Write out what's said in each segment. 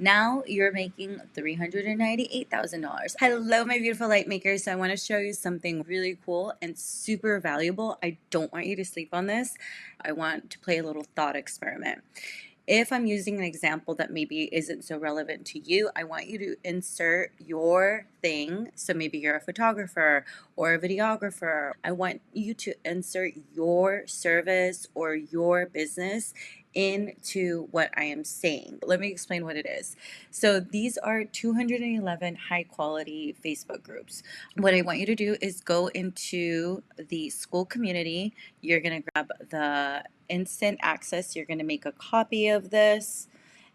Now you're making $398,000. Hello, my beautiful light makers. So I want to show you something really cool and super valuable. I don't want you to sleep on this. I want to play a little thought experiment. If I'm using an example that maybe isn't so relevant to you, I want you to insert your thing. So maybe you're a photographer or a videographer. I want you to insert your service or your business into what I am saying. Let me explain what it is. So these are 211 high quality Facebook groups. What I want you to do is go into the school community. You're going to grab the instant access. You're going to make a copy of this,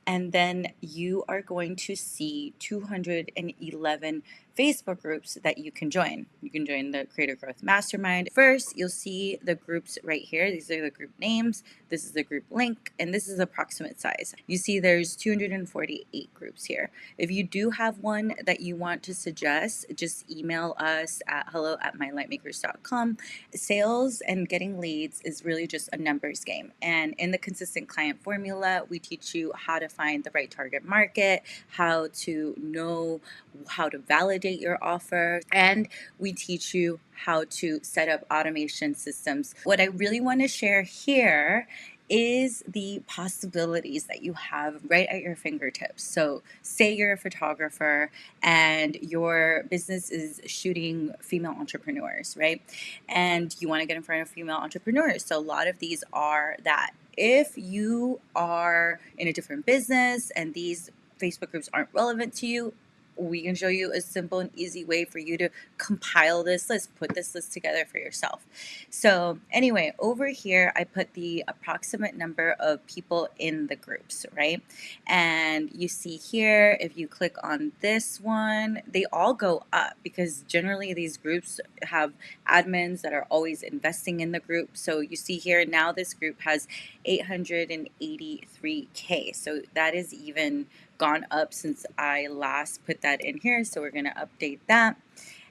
and then you are going to see 211 Facebook groups that you can join. You can join the Creator Growth Mastermind. First, you'll see the groups right here. These are the group names. This is the group link, and this is the approximate size. You see there's 248 groups here. If you do have one that you want to suggest, just email us at hello@mylightmakers.com. Sales and getting leads is really just a numbers game. And in the consistent client formula, we teach you how to find the right target market, how to know how to validate your offer, and we teach you how to set up automation systems. What I really want to share here is the possibilities that you have right at your fingertips. So say you're a photographer and your business is shooting female entrepreneurs, right? And you want to get in front of female entrepreneurs. So a lot of these are that. If you are in a different business and these Facebook groups aren't relevant to you, we can show you a simple and easy way for you to compile this list, put this list together for yourself. So anyway, over here, I put the approximate number of people in the groups, right? And you see here, if you click on this one, they all go up because generally these groups have admins that are always investing in the group. So you see here, now this group has 883K. So that is even gone up since I last put that in here. So we're going to update that.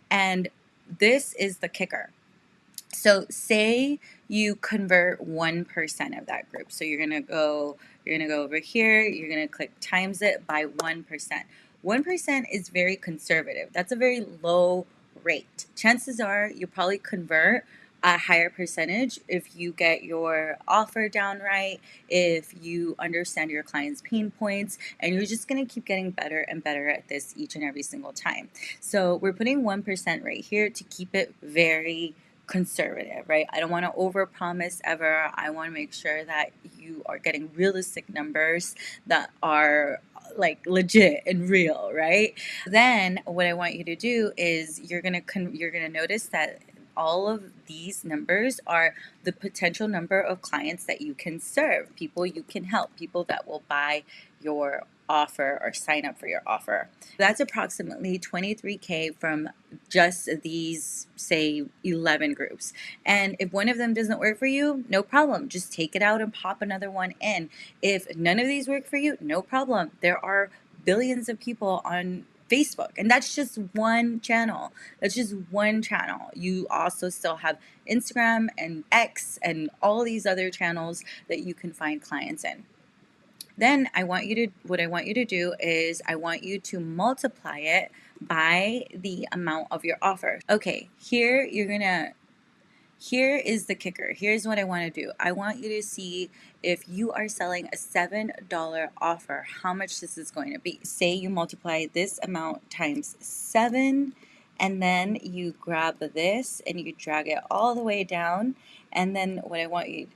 And this is the kicker. So say you convert 1% of that group. So you're going to go over here, you're going to click times it by 1%. 1% is very conservative. That's a very low rate. Chances are you probably convert a higher percentage if you get your offer down right, if you understand your client's pain points, and you're just going to keep getting better and better at this each and every single time. So we're putting 1% right here to keep it very conservative, right? I don't want to overpromise ever. I want to make sure that you are getting realistic numbers that are like legit and real, right? Then what I want you to do is you're going to notice that all of these numbers are the potential number of clients that you can serve, people you can help, people that will buy your offer or sign up for your offer. That's approximately 23K from just these, say, 11 groups. And if one of them doesn't work for you, no problem. Just take it out and pop another one in. If none of these work for you, no problem. There are billions of people on Facebook, and that's just one channel. That's just one channel. You also still have Instagram and X and all these other channels that you can find clients in. Then what I want you to do is I want you to multiply it by the amount of your offer. Okay, here is the kicker. Here's what I want to do. I want you to see if you are selling a $7 offer, how much this is going to be. Say you multiply this amount times 7, and then you grab this and you drag it all the way down. And then what I want you to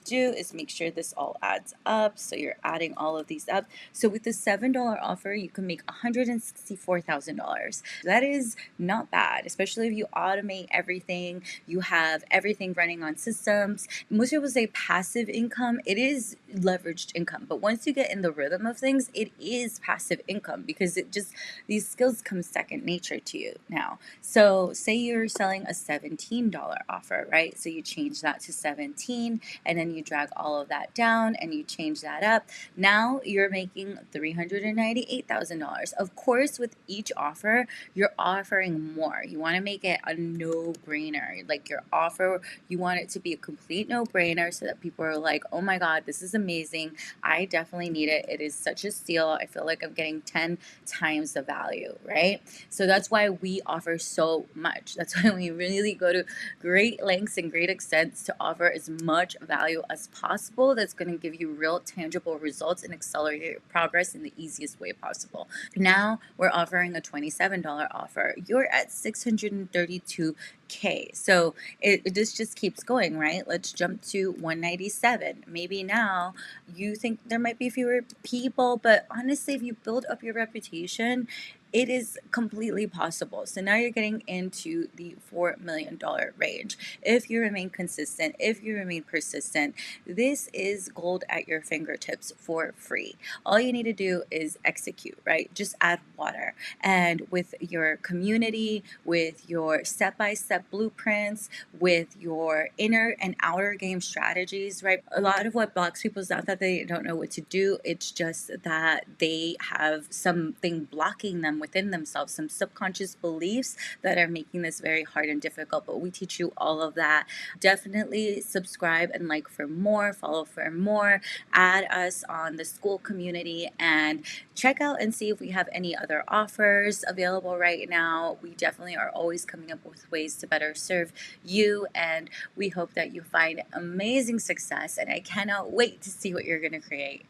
do is make sure this all adds up. So you're adding all of these up. So with the $7 offer, you can make $164,000. That is not bad, especially if you automate everything. You have everything running on systems. Most people say passive income. It is leveraged income, but once you get in the rhythm of things, it is passive income because these skills come second nature to you now. So say you're selling a $17 offer, right? So you change that to 17, and then you drag all of that down and you change that up. Now you're making $398,000. Of course, with each offer, you're offering more. You want to make it a no-brainer. Like your offer, you want it to be a complete no-brainer so that people are like, oh my God, this is amazing. I definitely need it. It is such a steal. I feel like I'm getting 10 times the value, right? So that's why we offer so much. That's why we really go to great lengths and great extents to offer as much value as possible that's going to give you real tangible results and accelerate your progress in the easiest way possible. Now we're offering a $27 offer. You're at 632K. So this just keeps going, right? Let's jump to 197. Maybe now you think there might be fewer people, but honestly, if you build up your reputation, it is completely possible. So now you're getting into the $4 million range. If you remain consistent, if you remain persistent, this is gold at your fingertips for free. All you need to do is execute, right? Just add water. And with your community, with your step-by-step blueprints, with your inner and outer game strategies, right? A lot of what blocks people is not that they don't know what to do. It's just that they have something blocking them within themselves, some subconscious beliefs that are making this very hard and difficult. But we teach you all of that. Definitely subscribe and like for more, follow for more, add us on the school community, and check out and see if we have any other offers available right now. We definitely are always coming up with ways to better serve you, and we hope that you find amazing success, and I cannot wait to see what you're going to create.